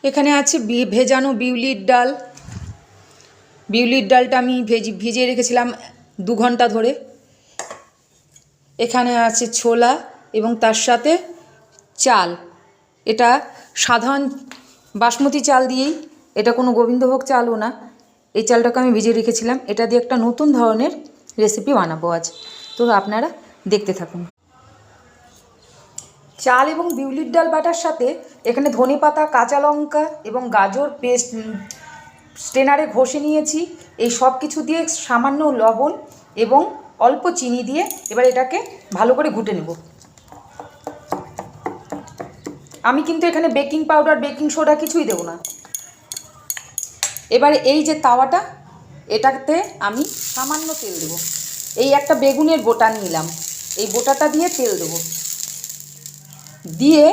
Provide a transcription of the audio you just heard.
এখানে আছে ভেজানো বিউলির ডাল। বিউলির ডালটা আমি ভিজিয়ে রেখেছিলাম 2 ঘন্টা ধরে। এখানে আছে ছোলা এবং তার সাথে চাল। এটা সাধারণ বাসমতি চাল দিয়েই, এটা কোনো গোবিন্দভোগ চালও না। এই চালটাকে আমি ভিজিয়ে রেখেছিলাম। এটা দিয়ে একটা নতুন ধরনের রেসিপি বানাবো আজ, তো আপনারা দেখতে থাকুন। চাল এবং বিউলির ডাল বাটার সাথে এখানে ধনেপাতা, কাঁচা লঙ্কা এবং গাজর পেস্ট স্ট্রেনারে ঘষে নিয়েছি। এই সব কিছু দিয়ে সামান্য লবণ এবং অল্প চিনি দিয়ে এবার এটাকে ভালো করে ঘুটে নেব। আমি কিন্তু এখানে বেকিং পাউডার, বেকিং সোডা কিছুই দেব না। এবারে এই যে তাওয়াটা, এটাতে আমি সামান্য তেল দেব। এই একটা বেগুনের বোটা নিলাম, এই বোটাটা দিয়ে তেল দেব, দিয়ে